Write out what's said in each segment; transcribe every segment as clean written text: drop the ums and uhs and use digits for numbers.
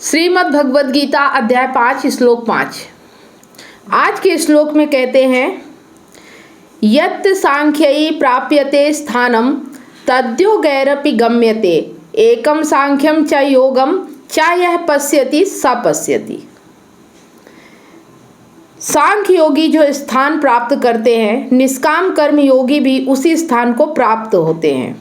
श्रीमद् भगवद गीता अध्याय 5 श्लोक 5। आज के श्लोक में कहते हैं यत् सांख्यै प्राप्यते स्थानम तद्योगैरपि गम्यते एकम सांख्यम च योगम च यः पश्यति स पश्यति। सांख्य योगी जो स्थान प्राप्त करते हैं, निष्काम कर्म योगी भी उसी स्थान को प्राप्त होते हैं।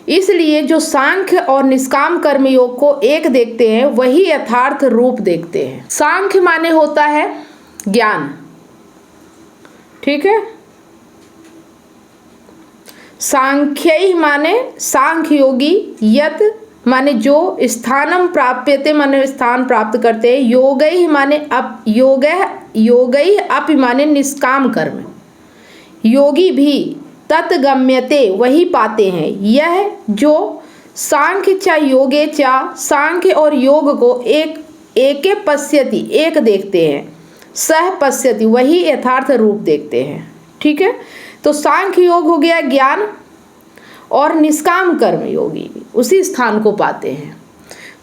इसलिए जो सांख्य और निष्काम कर्म योग को एक देखते हैं वही यथार्थ रूप देखते हैं। सांख्य माने होता है ज्ञान, ठीक है। सांख्य माने सांख्य योगी, यत माने जो, स्थानम प्राप्यते माने स्थान प्राप्त करते हैं, योगै माने अप, योगै अपि माने निष्काम कर्म, योगी भी तत्गम्यते वही पाते हैं। यह जो सांख्य च योगे च, सांख्य और योग को एके पश्यति एक देखते हैं, सह पश्यति वही यथार्थ रूप देखते हैं, ठीक है। तो सांख्य योग हो गया ज्ञान, और निष्काम कर्म योगी उसी स्थान को पाते हैं।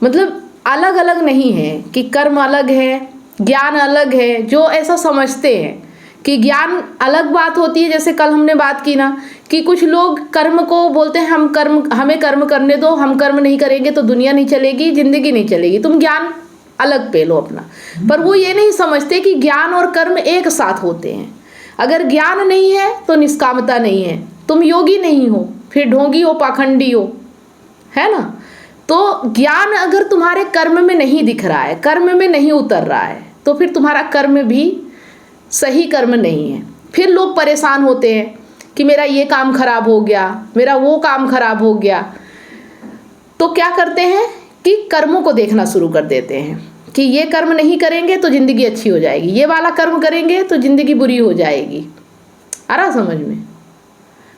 मतलब अलग अलग नहीं है कि कर्म अलग है ज्ञान अलग है। जो ऐसा समझते हैं कि ज्ञान अलग बात होती है, जैसे कल हमने बात की ना कि कुछ लोग कर्म को बोलते हैं हमें कर्म करने दो, हम कर्म नहीं करेंगे तो दुनिया नहीं चलेगी, जिंदगी नहीं चलेगी, तुम ज्ञान अलग पे लो अपना। पर वो ये नहीं समझते कि ज्ञान और कर्म एक साथ होते हैं। अगर ज्ञान नहीं है तो निष्कामता नहीं है, तुम योगी नहीं हो, फिर ढोंगी हो, पाखंडी हो, है ना। तो ज्ञान अगर तुम्हारे कर्म में नहीं दिख रहा है, कर्म में नहीं उतर रहा है, तो फिर तुम्हारा कर्म भी सही कर्म नहीं है। फिर लोग परेशान होते हैं कि मेरा ये काम खराब हो गया, मेरा वो काम खराब हो गया। तो क्या करते हैं कि कर्मों को देखना शुरू कर देते हैं कि ये कर्म नहीं करेंगे तो जिंदगी अच्छी हो जाएगी, ये वाला कर्म करेंगे तो जिंदगी बुरी हो जाएगी। आ रहा समझ में?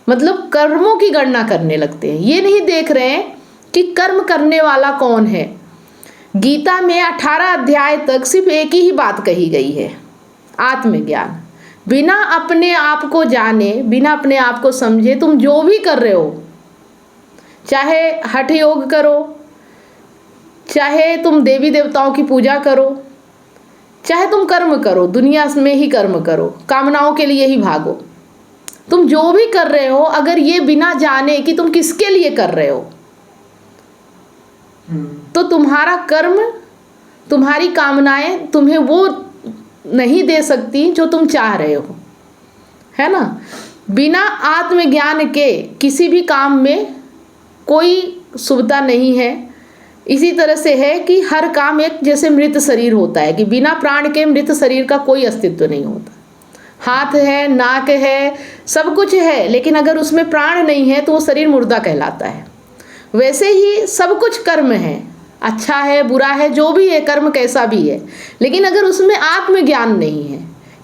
मतलब कर्मों की गणना करने लगते हैं, ये नहीं देख रहे हैं कि कर्म करने वाला कौन है। गीता में 18 अध्याय तक सिर्फ एक ही बात कही गई है, आत्मज्ञान। बिना अपने आप को जाने, बिना अपने आप को समझे तुम जो भी कर रहे हो, चाहे हठ योग करो, चाहे तुम देवी देवताओं की पूजा करो, चाहे तुम कर्म करो, दुनिया में ही कर्म करो, कामनाओं के लिए ही भागो, तुम जो भी कर रहे हो, अगर ये बिना जाने कि तुम किसके लिए कर रहे हो, तो तुम्हारा कर्म, तुम्हारी कामनाएं तुम्हें वो नहीं दे सकती जो तुम चाह रहे हो, है ना। बिना आत्मज्ञान के किसी भी काम में कोई शुभता नहीं है। इसी तरह से है कि हर काम एक जैसे मृत शरीर होता है कि बिना प्राण के मृत शरीर का कोई अस्तित्व नहीं होता। हाथ है, नाक है, सब कुछ है, लेकिन अगर उसमें प्राण नहीं है तो वो शरीर मुर्दा कहलाता है। वैसे ही सब कुछ कर्म है, अच्छा है बुरा है, जो भी है कर्म कैसा भी है, लेकिन अगर उसमें आत्मज्ञान नहीं है,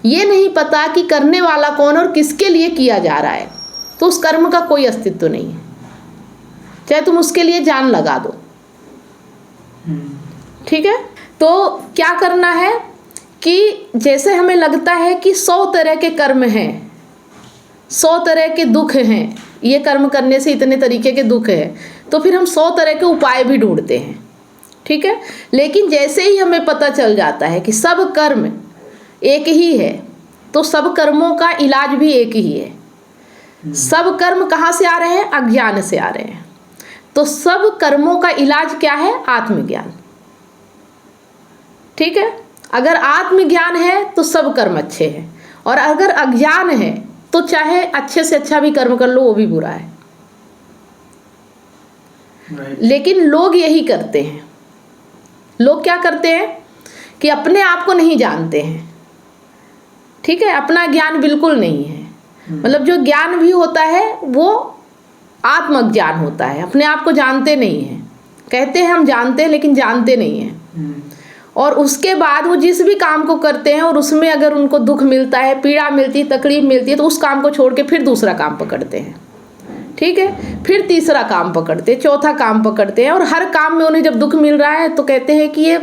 ये नहीं पता कि करने वाला कौन और किसके लिए किया जा रहा है, तो उस कर्म का कोई अस्तित्व नहीं है, चाहे तुम उसके लिए जान लगा दो, ठीक है। तो क्या करना है कि जैसे हमें लगता है कि 100 तरह के कर्म हैं, 100 तरह के दुख हैं, ये कर्म करने से इतने तरीके के दुख है, तो फिर हम 100 तरह के उपाय भी ढूंढते हैं, ठीक है। लेकिन जैसे ही हमें पता चल जाता है कि सब कर्म एक ही है, तो सब कर्मों का इलाज भी एक ही है। सब कर्म कहाँ से आ रहे हैं? अज्ञान से आ रहे हैं। तो सब कर्मों का इलाज क्या है? आत्मज्ञान, ठीक है। अगर आत्मज्ञान है तो सब कर्म अच्छे हैं, और अगर अज्ञान है तो चाहे अच्छे से अच्छा भी कर्म कर लो वो भी बुरा है। लेकिन लोग यही करते हैं। लोग क्या करते हैं कि अपने आप को नहीं जानते हैं, ठीक है। अपना ज्ञान बिल्कुल नहीं है। मतलब जो ज्ञान भी होता है वो आत्मज्ञान होता है, अपने आप को जानते नहीं हैं। कहते हैं हम जानते हैं, लेकिन जानते नहीं हैं। और उसके बाद वो जिस भी काम को करते हैं और उसमें अगर उनको दुख मिलता है, पीड़ा मिलती है, तकलीफ मिलती है, तो उस काम को छोड़ के फिर दूसरा काम पकड़ते हैं, ठीक है। फिर तीसरा काम पकड़ते हैं, चौथा काम पकड़ते हैं, और हर काम में उन्हें जब दुख मिल रहा है तो कहते हैं कि ये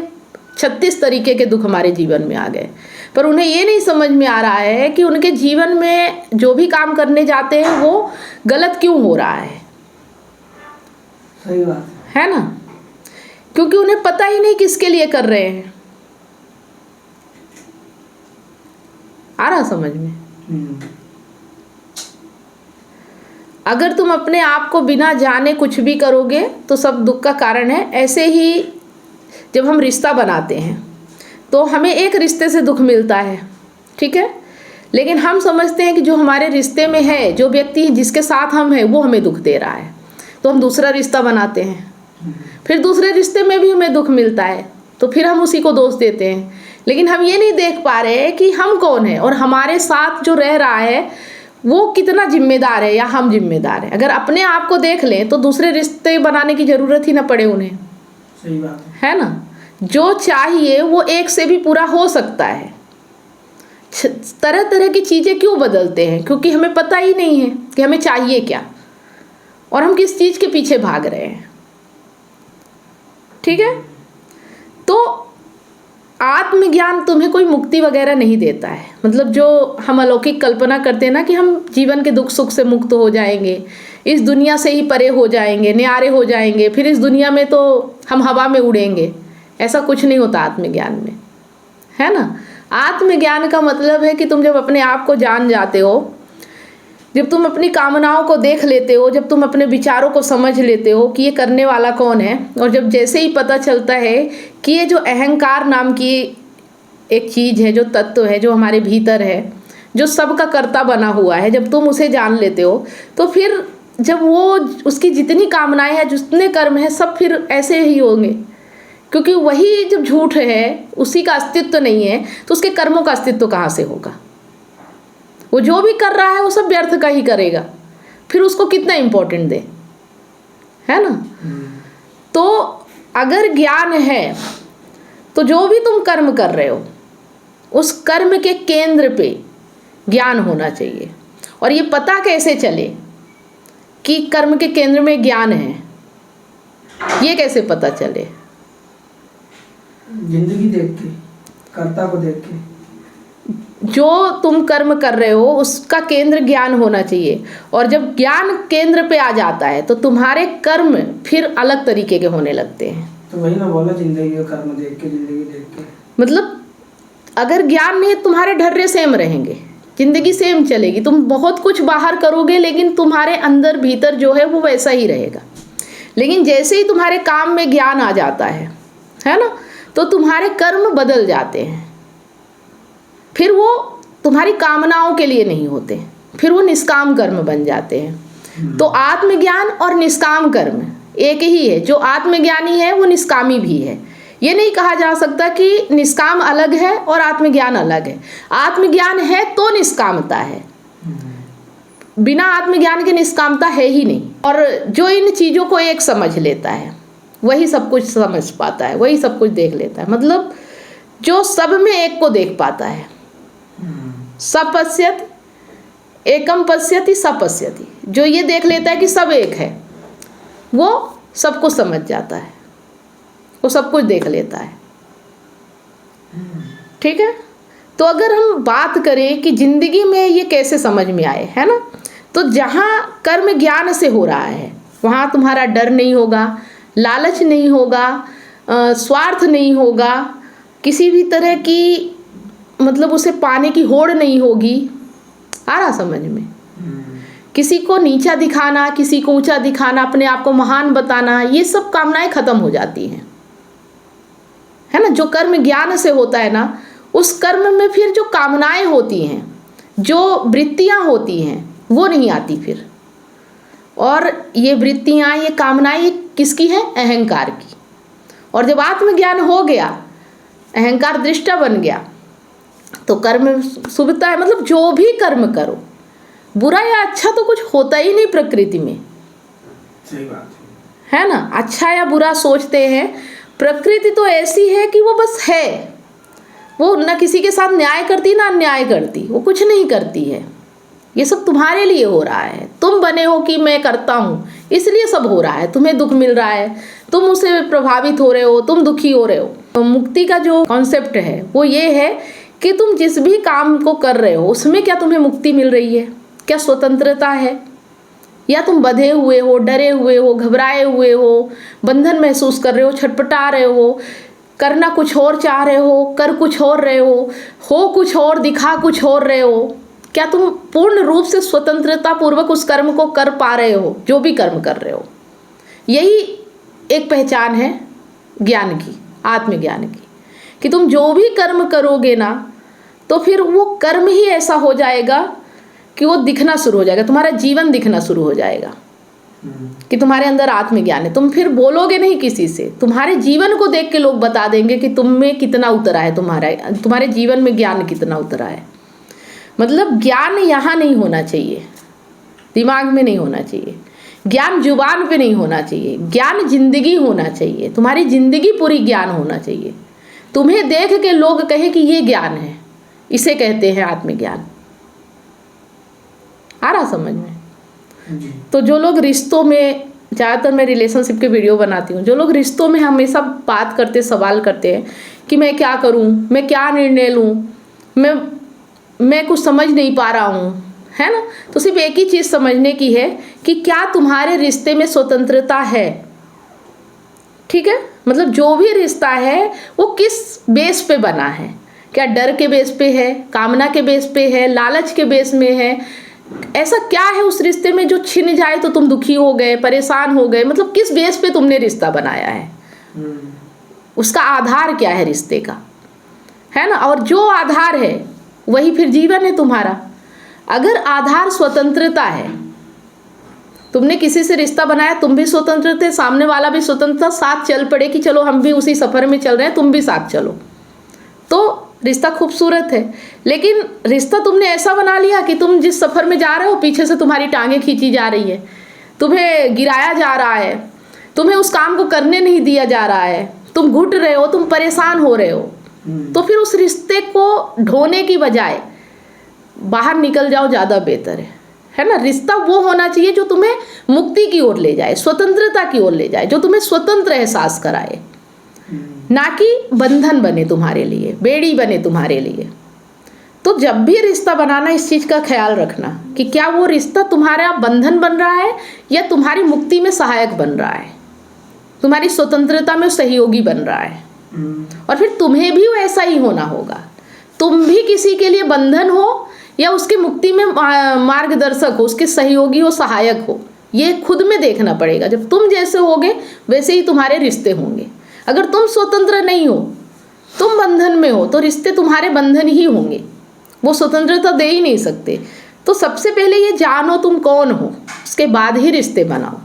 36 तरीके के दुख हमारे जीवन में आ गए। पर उन्हें ये नहीं समझ में आ रहा है कि उनके जीवन में जो भी काम करने जाते हैं वो गलत क्यों हो रहा है। सही बात है ना। क्योंकि उन्हें पता ही नहीं किसके लिए कर रहे हैं। आ रहा समझ में? अगर तुम अपने आप को बिना जाने कुछ भी करोगे तो सब दुख का कारण है। ऐसे ही जब हम रिश्ता बनाते हैं तो हमें एक रिश्ते से दुख मिलता है, ठीक है, लेकिन हम समझते हैं कि जो हमारे रिश्ते में है, जो व्यक्ति जिसके साथ हम हैं, वो हमें दुख दे रहा है, तो हम दूसरा रिश्ता बनाते हैं। फिर दूसरे रिश्ते में भी हमें दुख मिलता है तो फिर हम उसी को दोष देते हैं। लेकिन हम ये नहीं देख पा रहे कि हम कौन है और हमारे साथ जो रह रहा है वो कितना जिम्मेदार है या हम जिम्मेदार हैं। अगर अपने आप को देख लें तो दूसरे रिश्ते बनाने की ज़रूरत ही ना पड़े उन्हें। सही बात है ना? जो चाहिए वो एक से भी पूरा हो सकता है। तरह तरह की चीज़ें क्यों बदलते हैं? क्योंकि हमें पता ही नहीं है कि हमें चाहिए क्या और हम किस चीज़ के पीछे भाग रहे हैं। ठीक है? तो आत्मज्ञान तुम्हें कोई मुक्ति वगैरह नहीं देता है। मतलब जो हम अलौकिक कल्पना करते हैं ना कि हम जीवन के दुख सुख से मुक्त हो जाएंगे, इस दुनिया से ही परे हो जाएंगे, न्यारे हो जाएंगे, फिर इस दुनिया में तो हम हवा में उड़ेंगे, ऐसा कुछ नहीं होता आत्मज्ञान में। है ना? आत्मज्ञान का मतलब है कि तुम जब अपने आप को जान जाते हो, जब तुम अपनी कामनाओं को देख लेते हो, जब तुम अपने विचारों को समझ लेते हो कि ये करने वाला कौन है, और जब जैसे ही पता चलता है कि ये जो अहंकार नाम की एक चीज़ है, जो तत्व है, जो हमारे भीतर है, जो सबका कर्ता बना हुआ है, जब तुम उसे जान लेते हो तो फिर जब वो उसकी जितनी कामनाएं हैं, जितने कर्म हैं, सब फिर ऐसे ही होंगे। क्योंकि वही जब झूठ है, उसी का अस्तित्व नहीं है, तो उसके कर्मों का अस्तित्व कहाँ से होगा? वो जो भी कर रहा है वो सब व्यर्थ का ही करेगा, फिर उसको कितना इम्पोर्टेंट दे। है ना? तो अगर ज्ञान है तो जो भी तुम कर्म कर रहे हो उस कर्म के केंद्र पे ज्ञान होना चाहिए। और ये पता कैसे चले कि कर्म के केंद्र में ज्ञान है? ये कैसे पता चले? जिंदगी देख के, कर्ता को देख के। जो तुम कर्म कर रहे हो उसका केंद्र ज्ञान होना चाहिए, और जब ज्ञान केंद्र पे आ जाता है तो तुम्हारे कर्म फिर अलग तरीके के होने लगते हैं। तो वही ना बोला, जिंदगी का कर्म देख के, जिंदगी देख के। मतलब अगर ज्ञान नहीं, तुम्हारे ढर्रे सेम रहेंगे, जिंदगी सेम चलेगी, तुम बहुत कुछ बाहर करोगे लेकिन तुम्हारे अंदर भीतर जो है वो वैसा ही रहेगा। लेकिन जैसे ही तुम्हारे काम में ज्ञान आ जाता है ना, तो तुम्हारे कर्म बदल जाते हैं। फिर वो तुम्हारी कामनाओं के लिए नहीं होते, फिर वो निष्काम कर्म बन जाते हैं। तो आत्मज्ञान और निष्काम कर्म एक ही है। जो आत्मज्ञानी है वो निष्कामी भी है। ये नहीं कहा जा सकता कि निष्काम अलग है और आत्मज्ञान अलग है। आत्मज्ञान है तो निष्कामता है, बिना आत्मज्ञान के निष्कामता है ही नहीं। और जो इन चीज़ों को एक समझ लेता है वही सब कुछ समझ पाता है, वही सब कुछ देख लेता है। मतलब जो सब में एक को देख पाता है। सपश्यत एकम पश्यति सपश्यति, जो ये देख लेता है कि सब एक है, वो सबको समझ जाता है, वो सब कुछ देख लेता है। ठीक है? तो अगर हम बात करें कि जिंदगी में ये कैसे समझ में आए, है ना, तो जहाँ कर्म ज्ञान से हो रहा है वहाँ तुम्हारा डर नहीं होगा, लालच नहीं होगा, स्वार्थ नहीं होगा, किसी भी तरह की मतलब उसे पाने की होड़ नहीं होगी। आ रहा समझ में? किसी को नीचा दिखाना, किसी को ऊंचा दिखाना, अपने आप को महान बताना, ये सब कामनाएं खत्म हो जाती हैं। है ना? जो कर्म ज्ञान से होता है ना, उस कर्म में फिर जो कामनाएं होती हैं, जो वृत्तियां होती हैं, वो नहीं आती फिर। और ये वृत्तियां, ये कामनाएं, ये किसकी है? अहंकार की। और जब आत्मज्ञान हो गया, अहंकार दृष्टा बन गया, तो कर्म शुभता है। मतलब जो भी कर्म करो, बुरा या अच्छा तो कुछ होता ही नहीं प्रकृति में। सही बात है। है ना? अच्छा या बुरा सोचते हैं, प्रकृति तो ऐसी है कि वो बस है। वो ना किसी के साथ न्याय करती ना अन्याय करती, वो कुछ नहीं करती है। ये सब तुम्हारे लिए हो रहा है। तुम बने हो कि मैं करता हूँ, इसलिए सब हो रहा है। तुम्हें दुख मिल रहा है, तुम उससे प्रभावित हो रहे हो, तुम दुखी हो रहे हो। तो मुक्ति का जो कॉन्सेप्ट है वो ये है कि तुम जिस भी काम को कर रहे हो उसमें क्या तुम्हें मुक्ति मिल रही है? क्या स्वतंत्रता है? या तुम बंधे हुए हो, डरे हुए हो, घबराए हुए हो, बंधन महसूस कर रहे हो, छटपटा रहे हो, करना कुछ और चाह रहे हो, कर कुछ और रहे हो कुछ और, दिखा कुछ और रहे हो, क्या तुम पूर्ण रूप से स्वतंत्रता पूर्वक उस कर्म को कर पा रहे हो, जो भी कर्म कर रहे हो? यही एक पहचान है ज्ञान की, आत्मज्ञान की, कि तुम जो भी कर्म करोगे ना, तो फिर वो कर्म ही ऐसा हो जाएगा कि वो दिखना शुरू हो जाएगा, तुम्हारा जीवन दिखना शुरू हो जाएगा कि तुम्हारे अंदर आत्मज्ञान है। तुम फिर बोलोगे नहीं किसी से, तुम्हारे जीवन को देख के लोग बता देंगे कि तुम में कितना उतरा है, तुम्हारे जीवन में ज्ञान कितना उतरा है। मतलब ज्ञान यहाँ नहीं होना चाहिए, दिमाग में नहीं होना चाहिए, ज्ञान जुबान पे नहीं होना चाहिए, ज्ञान जिंदगी होना चाहिए, तुम्हारी जिंदगी पूरी ज्ञान होना चाहिए। तुम्हें देख के लोग कहें कि ये ज्ञान है, इसे कहते हैं आत्मज्ञान। आ रहा समझ में? तो जो लोग रिश्तों में, ज़्यादातर मैं रिलेशनशिप के वीडियो बनाती हूँ, जो लोग रिश्तों में हमेशा बात करते, सवाल करते हैं कि मैं क्या करूँ, मैं क्या निर्णय लूँ, मैं कुछ समझ नहीं पा रहा हूँ, है ना? तो सिर्फ एक ही चीज़ समझने की है कि क्या तुम्हारे रिश्ते में स्वतंत्रता है। ठीक है, मतलब जो भी रिश्ता है वो किस बेस पे बना है, क्या डर के बेस पे है, कामना के बेस पे है, लालच के बेस में है, ऐसा क्या है उस रिश्ते में जो छिन जाए तो तुम दुखी हो गए, परेशान हो गए? मतलब किस बेस पे तुमने रिश्ता बनाया है, उसका आधार क्या है रिश्ते का, है ना? और जो आधार है वही फिर जीवन है तुम्हारा। अगर आधार स्वतंत्रता है, तुमने किसी से रिश्ता बनाया, तुम भी स्वतंत्र थे, सामने वाला भी स्वतंत्र था, साथ चल पड़े कि चलो हम भी उसी सफ़र में चल रहे हैं, तुम भी साथ चलो, तो रिश्ता खूबसूरत है। लेकिन रिश्ता तुमने ऐसा बना लिया कि तुम जिस सफ़र में जा रहे हो पीछे से तुम्हारी टांगें खींची जा रही है, तुम्हें गिराया जा रहा है, तुम्हें उस काम को करने नहीं दिया जा रहा है, तुम घुट रहे हो, तुम परेशान हो रहे हो, तो फिर उस रिश्ते को ढोने की बजाय बाहर निकल जाओ, ज़्यादा बेहतर है ना? रिश्ता वो होना चाहिए जो तुम्हें मुक्ति की ओर ले जाए, स्वतंत्रता की ओर ले जाए, जो तुम्हें स्वतंत्र एहसास कराए, ना कि बंधन बने तुम्हारे लिए, बेड़ी बने तुम्हारे लिए। तो जब भी रिश्ता बनाना, इस चीज़ का ख्याल रखना कि क्या वो रिश्ता तुम्हारा बंधन बन रहा है या तुम्हारी मुक्ति में सहायक बन रहा है, तुम्हारी स्वतंत्रता में सहयोगी बन रहा है। और फिर तुम्हें भी वैसा ही होना होगा, तुम भी किसी के लिए बंधन हो या उसकी मुक्ति में मार्गदर्शक हो, उसके सहयोगी हो, सहायक हो। ये खुद में देखना पड़ेगा। जब तुम जैसे होगे वैसे ही तुम्हारे रिश्ते होंगे। अगर तुम स्वतंत्र नहीं हो, तुम बंधन में हो, तो रिश्ते तुम्हारे बंधन ही होंगे, वो स्वतंत्रता दे ही नहीं सकते। तो सबसे पहले ये जानो तुम कौन हो, उसके बाद ही रिश्ते बनाओ।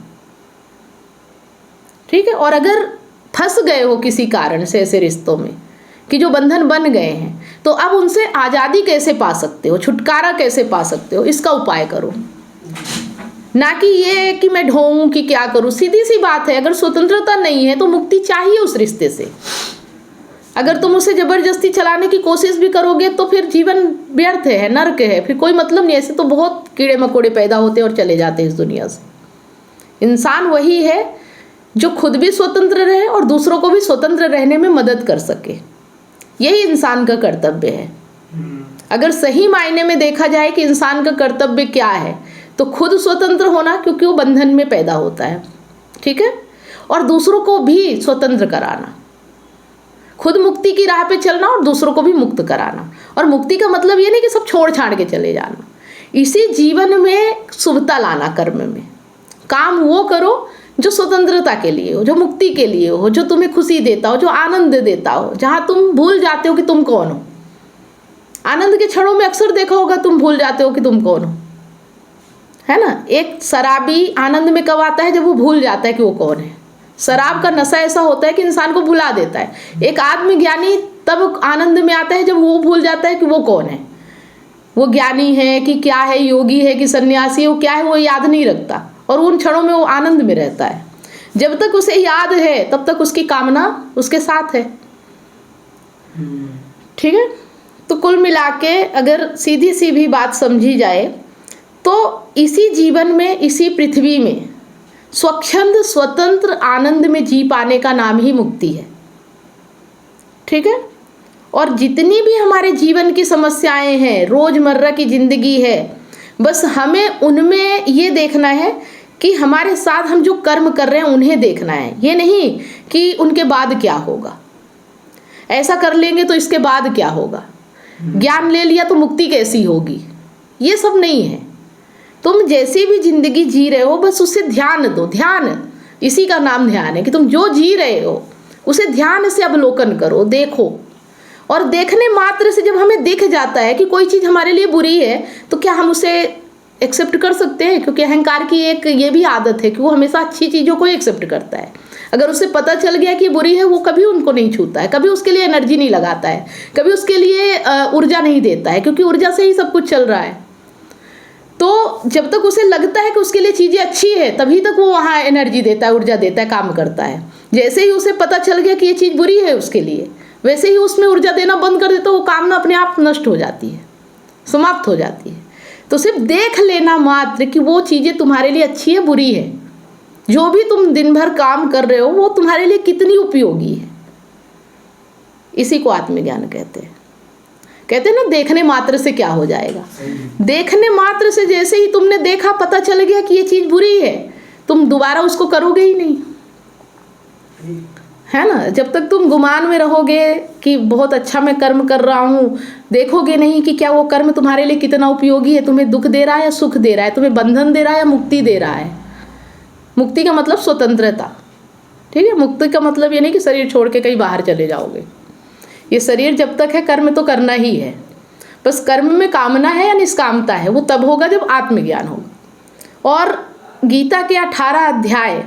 ठीक है? और अगर फंस गए हो किसी कारण से ऐसे रिश्तों में कि जो बंधन बन गए हैं, तो अब उनसे आज़ादी कैसे पा सकते हो, छुटकारा कैसे पा सकते हो, इसका उपाय करो। ना कि ये कि मैं ढोऊं कि क्या करूं। सीधी सी बात है, अगर स्वतंत्रता नहीं है तो मुक्ति चाहिए उस रिश्ते से। अगर तुम उसे जबरदस्ती चलाने की कोशिश भी करोगे तो फिर जीवन व्यर्थ है, नर्क है, फिर कोई मतलब नहीं। ऐसे तो बहुत कीड़े मकोड़े पैदा होते और चले जाते हैं इस दुनिया से। इंसान वही है जो खुद भी स्वतंत्र रहे और दूसरों को भी स्वतंत्र रहने में मदद कर सके। यही इंसान का कर्तव्य है। अगर सही मायने में देखा जाए कि इंसान का कर्तव्य क्या है, तो खुद स्वतंत्र होना, क्योंकि वो बंधन में पैदा होता है। ठीक है? और दूसरों को भी स्वतंत्र कराना, खुद मुक्ति की राह पे चलना और दूसरों को भी मुक्त कराना। और मुक्ति का मतलब ये नहीं कि सब छोड़ छाड़ के चले जाना, इसी जीवन में शुभता लाना। कर्म में काम वो करो जो स्वतंत्रता के लिए हो, जो मुक्ति के लिए हो, जो तुम्हें खुशी देता हो, जो आनंद देता हो, जहाँ तुम भूल जाते हो कि तुम कौन हो। आनंद के क्षणों में अक्सर देखा होगा तुम भूल जाते हो कि तुम कौन हो, है ना? एक शराबी आनंद में कब आता है? जब वो भूल जाता है कि वो कौन है। शराब का नशा ऐसा होता है कि इंसान को भुला देता है। एक आत्मज्ञानी तब आनंद में आता है जब वो भूल जाता है कि वो कौन है, वो ज्ञानी है कि क्या है, योगी है कि सन्यासी है, वो क्या है वो याद नहीं रखता, और उन क्षणों में वो आनंद में रहता है। जब तक उसे याद है तब तक उसकी कामना उसके साथ है। ठीक है? तो कुल मिला के अगर सीधी सी भी बात समझी जाए तो इसी जीवन में, इसी पृथ्वी में स्वच्छंद स्वतंत्र आनंद में जी पाने का नाम ही मुक्ति है। ठीक है? और जितनी भी हमारे जीवन की समस्याएं हैं, रोजमर्रा की जिंदगी है, बस हमें उनमें ये देखना है कि हमारे साथ हम जो कर्म कर रहे हैं उन्हें देखना है, ये नहीं कि उनके बाद क्या होगा, ऐसा कर लेंगे तो इसके बाद क्या होगा, ज्ञान ले लिया तो मुक्ति कैसी होगी, ये सब नहीं है। तुम जैसी भी जिंदगी जी रहे हो बस उसे ध्यान दो। ध्यान, इसी का नाम ध्यान है कि तुम जो जी रहे हो उसे ध्यान से अवलोकन करो, देखो। और देखने मात्र से जब हमें दिख जाता है कि कोई चीज़ हमारे लिए बुरी है तो क्या हम उसे एक्सेप्ट कर सकते हैं? क्योंकि अहंकार की एक ये भी आदत है कि वो हमेशा अच्छी चीज़ों को एक्सेप्ट करता है। अगर उसे पता चल गया कि बुरी है, वो कभी उनको नहीं छूता है, कभी उसके लिए एनर्जी नहीं लगाता है, कभी उसके लिए ऊर्जा नहीं देता है, क्योंकि ऊर्जा से ही सब कुछ चल रहा है। तो जब तक उसे लगता है कि उसके लिए चीज़ें अच्छी है तभी तक वो वहाँ एनर्जी देता है, ऊर्जा देता है, काम करता है। जैसे ही उसे पता चल गया कि ये चीज़ बुरी है उसके लिए, वैसे ही उसमें ऊर्जा देना बंद कर देता, वो कामना अपने आप नष्ट हो जाती है, समाप्त हो जाती है। तो सिर्फ देख लेना मात्र कि वो चीज़ें तुम्हारे लिए अच्छी है बुरी है, जो भी तुम दिन भर काम कर रहे हो वो तुम्हारे लिए कितनी उपयोगी है, इसी को आत्मज्ञान कहते हैं। कहते हैं ना, देखने मात्र से क्या हो जाएगा। देखने मात्र से जैसे ही तुमने देखा, पता चल गया कि ये चीज़ बुरी है, तुम दोबारा उसको करोगे ही नहीं, है ना। जब तक तुम गुमान में रहोगे कि बहुत अच्छा मैं कर्म कर रहा हूँ, देखोगे नहीं कि क्या वो कर्म तुम्हारे लिए कितना उपयोगी है, तुम्हें दुख दे रहा है या सुख दे रहा है, तुम्हें बंधन दे रहा है या मुक्ति दे रहा है। मुक्ति का मतलब स्वतंत्रता, ठीक है। मुक्ति का मतलब ये नहीं कि शरीर छोड़ के कहीं बाहर चले जाओगे। ये शरीर जब तक है कर्म तो करना ही है, बस कर्म में कामना है या निष्कामता है, वो तब होगा जब आत्मज्ञान होगा। और गीता के 18 अध्याय,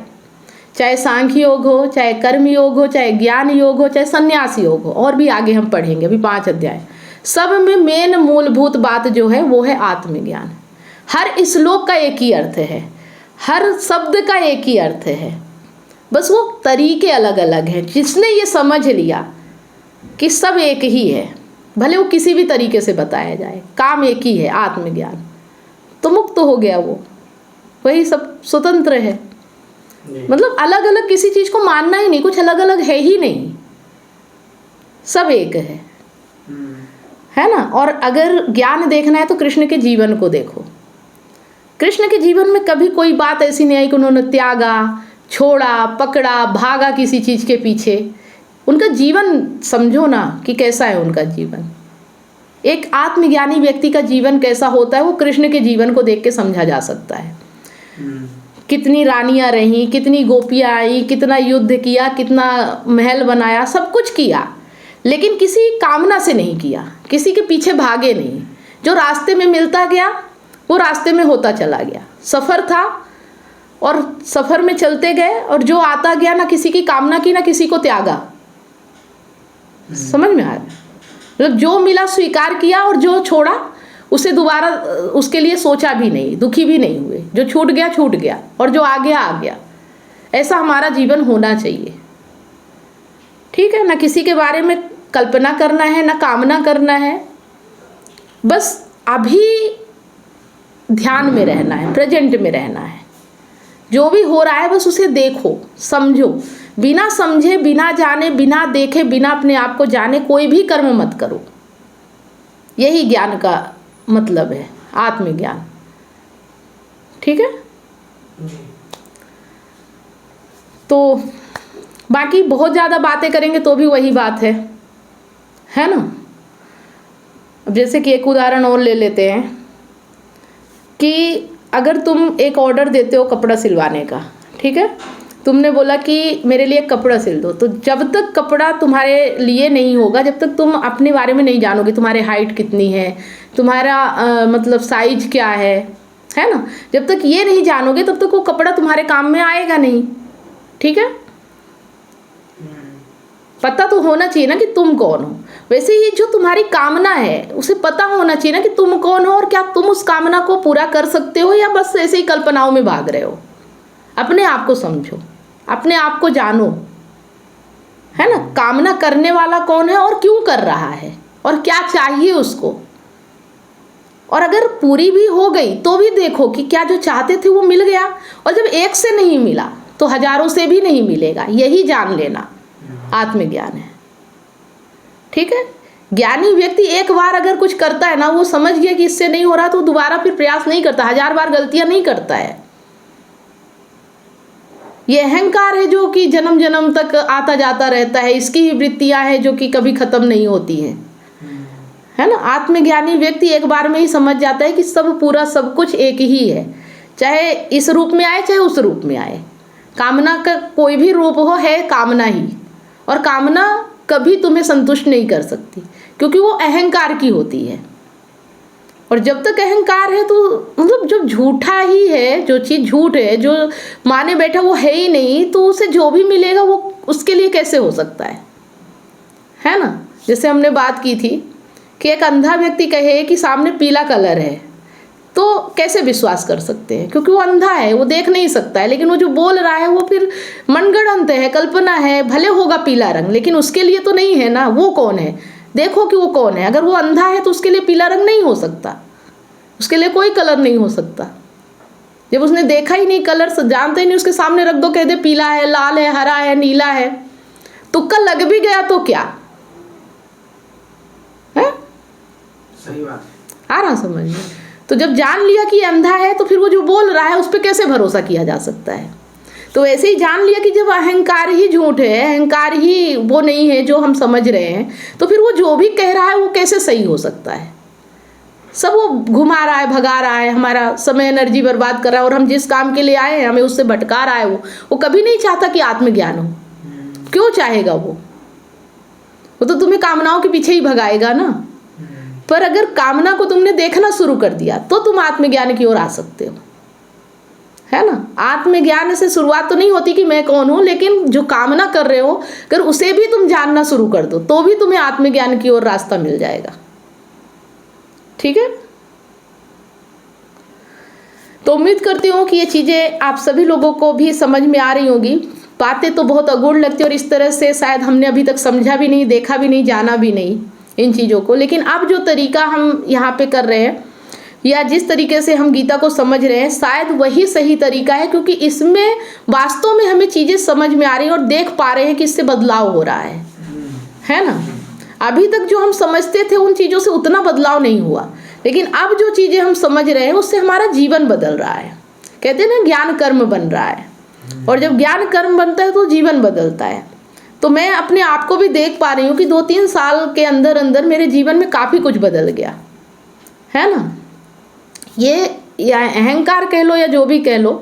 चाहे सांख्य योग हो, चाहे कर्म योग हो, चाहे ज्ञान योग हो, चाहे संन्यास योग हो, और भी आगे हम पढ़ेंगे, अभी 5 अध्याय, सब में मेन मूलभूत बात जो है वो है आत्मज्ञान। हर श्लोक का एक ही अर्थ है, हर शब्द का एक ही अर्थ है, बस वो तरीके अलग अलग हैं। जिसने ये समझ लिया कि सब एक ही है, भले वो किसी भी तरीके से बताया जाए, काम एक ही है, आत्मज्ञान, तो मुक्त हो गया वो, वही सब स्वतंत्र है। मतलब अलग अलग किसी चीज़ को मानना ही नहीं, कुछ अलग अलग है ही नहीं, सब एक है ना। और अगर ज्ञान देखना है तो कृष्ण के जीवन को देखो। कृष्ण के जीवन में कभी कोई बात ऐसी नहीं आई कि उन्होंने त्यागा, छोड़ा, पकड़ा, भागा किसी चीज़ के पीछे। उनका जीवन समझो ना कि कैसा है उनका जीवन। एक आत्मज्ञानी व्यक्ति का जीवन कैसा होता है वो कृष्ण के जीवन को देख के समझा जा सकता है। कितनी रानियां रहीं, कितनी गोपियां आई, कितना युद्ध किया, कितना महल बनाया, सब कुछ किया, लेकिन किसी कामना से नहीं किया, किसी के पीछे भागे नहीं। जो रास्ते में मिलता गया वो रास्ते में होता चला गया। सफ़र था और सफ़र में चलते गए, और जो आता गया ना किसी की कामना की ना किसी को त्यागा। समझ में आ रहा है? मतलब जो मिला स्वीकार किया, और जो छोड़ा उसे दोबारा उसके लिए सोचा भी नहीं, दुखी भी नहीं हुए। जो छूट गया छूट गया, और जो आ गया आ गया। ऐसा हमारा जीवन होना चाहिए, ठीक है ना। किसी के बारे में कल्पना करना है ना कामना करना है, बस अभी ध्यान में रहना है, प्रेजेंट में रहना है। जो भी हो रहा है बस उसे देखो, समझो। बिना समझे, बिना जाने, बिना देखे, बिना अपने आप को जाने कोई भी कर्म मत करो। यही ज्ञान का मतलब है, आत्मज्ञान, ठीक है। तो बाकी बहुत ज़्यादा बातें करेंगे तो भी वही बात है ना। अब जैसे कि एक उदाहरण और ले लेते हैं कि अगर तुम एक ऑर्डर देते हो कपड़ा सिलवाने का, ठीक है, तुमने बोला कि मेरे लिए कपड़ा सिल दो, तो जब तक कपड़ा तुम्हारे लिए नहीं होगा, जब तक तुम अपने बारे में नहीं जानोगे, तुम्हारे हाइट कितनी है, तुम्हारा मतलब साइज क्या है ना, जब तक ये नहीं जानोगे तब तक वो कपड़ा तुम्हारे काम में आएगा नहीं, ठीक है। पता तो होना चाहिए ना कि तुम कौन हो। वैसे ही जो तुम्हारी कामना है उसे पता होना चाहिए ना कि तुम कौन हो, और क्या तुम उस कामना को पूरा कर सकते हो, या बस ऐसे ही कल्पनाओं में भाग रहे हो। अपने आप को समझो, अपने आप को जानो, है ना। कामना करने वाला कौन है और क्यों कर रहा है, और क्या चाहिए उसको। और अगर पूरी भी हो गई तो भी देखो कि क्या जो चाहते थे वो मिल गया, और जब एक से नहीं मिला तो हजारों से भी नहीं मिलेगा। यही जान लेना आत्मज्ञान है, ठीक है। ज्ञानी व्यक्ति एक बार अगर कुछ करता है ना, वो समझ गया कि इससे नहीं हो रहा तो दोबारा फिर प्रयास नहीं करता, 1000 बार गलतियां नहीं करता है। ये अहंकार है जो कि जन्म जन्म तक आता जाता रहता है, इसकी वृत्तियां हैं जो कि कभी खत्म नहीं होती हैं, है ना। आत्मज्ञानी व्यक्ति एक बार में ही समझ जाता है कि सब पूरा सब कुछ एक ही है, चाहे इस रूप में आए चाहे उस रूप में आए। कामना का कोई भी रूप हो, है कामना ही, और कामना कभी तुम्हें संतुष्ट नहीं कर सकती क्योंकि वो अहंकार की होती है। और जब तक अहंकार है तो मतलब जो झूठा ही है, जो चीज़ झूठ है, जो माने बैठा वो है ही नहीं, तो उसे जो भी मिलेगा वो उसके लिए कैसे हो सकता है ना। जैसे हमने बात की थी कि एक अंधा व्यक्ति कहे कि सामने पीला कलर है, तो कैसे विश्वास कर सकते हैं, क्योंकि वो अंधा है, वो देख नहीं सकता है। लेकिन वो जो बोल रहा है वो फिर मनगढ़ंत है, कल्पना है, भले होगा पीला रंग लेकिन उसके लिए तो नहीं है ना। वो कौन है, देखो कि वो कौन है। अगर वो अंधा है तो उसके लिए पीला रंग नहीं हो सकता, उसके लिए कोई कलर नहीं हो सकता। जब उसने देखा ही नहीं, कलर जानता ही नहीं, उसके सामने रख दो, कह दे पीला है, लाल है, हरा है, नीला है, तुक्का लग भी गया तो क्या है। सही बात आ रहा समझ में। तो जब जान लिया कि अंधा है तो फिर वो जो बोल रहा है उस पर कैसे भरोसा किया जा सकता है। तो ऐसे ही जान लिया कि जब अहंकार ही झूठ है, अहंकार ही वो नहीं है जो हम समझ रहे हैं, तो फिर वो जो भी कह रहा है वो कैसे सही हो सकता है। सब वो घुमा रहा है, भगा रहा है, हमारा समय एनर्जी बर्बाद कर रहा है, और हम जिस काम के लिए आए हैं हमें उससे भटका रहा है। वो कभी नहीं चाहता कि आत्मज्ञान हो। क्यों चाहेगा वो तो तुम्हें कामनाओं के पीछे ही भगाएगा ना। पर अगर कामना को तुमने देखना शुरू कर दिया तो तुम आत्मज्ञान की ओर आ सकते हो, है ना। आत्मज्ञान से शुरुआत तो नहीं होती कि मैं कौन हूं, लेकिन जो कामना कर रहे हो अगर उसे भी तुम जानना शुरू कर दो तो भी तुम्हें आत्मज्ञान की ओर रास्ता मिल जाएगा। ठीक है, तो उम्मीद करती हूँ कि ये चीज़ें आप सभी लोगों को भी समझ में आ रही होंगी। बातें तो बहुत अगूढ़ लगती है और इस तरह से शायद हमने अभी तक समझा भी नहीं, देखा भी नहीं, जाना भी नहीं इन चीज़ों को। लेकिन अब जो तरीका हम यहाँ पे कर रहे हैं या जिस तरीके से हम गीता को समझ रहे हैं, शायद वही सही तरीका है, क्योंकि इसमें वास्तव में हमें चीज़ें समझ में आ रही हैं और देख पा रहे हैं कि इससे बदलाव हो रहा है ना। अभी तक जो हम समझते थे उन चीज़ों से उतना बदलाव नहीं हुआ, लेकिन अब जो चीज़ें हम समझ रहे हैं उससे हमारा जीवन बदल रहा है। कहते हैं ना, ज्ञान कर्म बन रहा है, और जब ज्ञान कर्म बनता है तो जीवन बदलता है। तो मैं अपने आप को भी देख पा रही हूँ कि 2-3 साल के अंदर अंदर मेरे जीवन में काफ़ी कुछ बदल गया, है ना। ये या अहंकार कह लो या जो भी कह लो,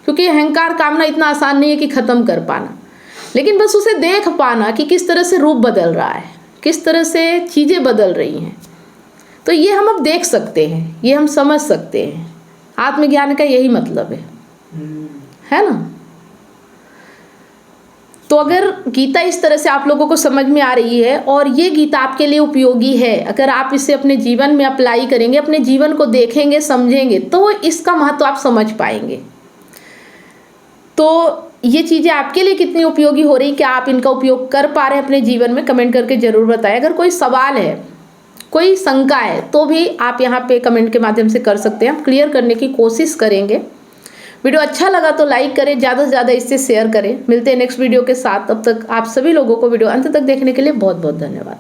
क्योंकि अहंकार कामना इतना आसान नहीं है कि ख़त्म कर पाना, लेकिन बस उसे देख पाना कि किस तरह से रूप बदल रहा है, किस तरह से चीज़ें बदल रही हैं। तो ये हम अब देख सकते हैं, ये हम समझ सकते हैं। आत्मज्ञान का यही मतलब है ना। तो अगर गीता इस तरह से आप लोगों को समझ में आ रही है और ये गीता आपके लिए उपयोगी है, अगर आप इसे अपने जीवन में अप्लाई करेंगे, अपने जीवन को देखेंगे, समझेंगे, तो इसका महत्व आप समझ पाएंगे। तो ये चीज़ें आपके लिए कितनी उपयोगी हो रही, क्या आप इनका उपयोग कर पा रहे हैं अपने जीवन में, कमेंट करके ज़रूर बताएं। अगर कोई सवाल है, कोई शंका है, तो भी आप यहाँ पे कमेंट के माध्यम से कर सकते हैं, हम क्लियर करने की कोशिश करेंगे। वीडियो अच्छा लगा तो लाइक करें, ज़्यादा से ज़्यादा इससे शेयर करें। मिलते हैं नेक्स्ट वीडियो के साथ, तब तक आप सभी लोगों को वीडियो अंत तक देखने के लिए बहुत बहुत धन्यवाद।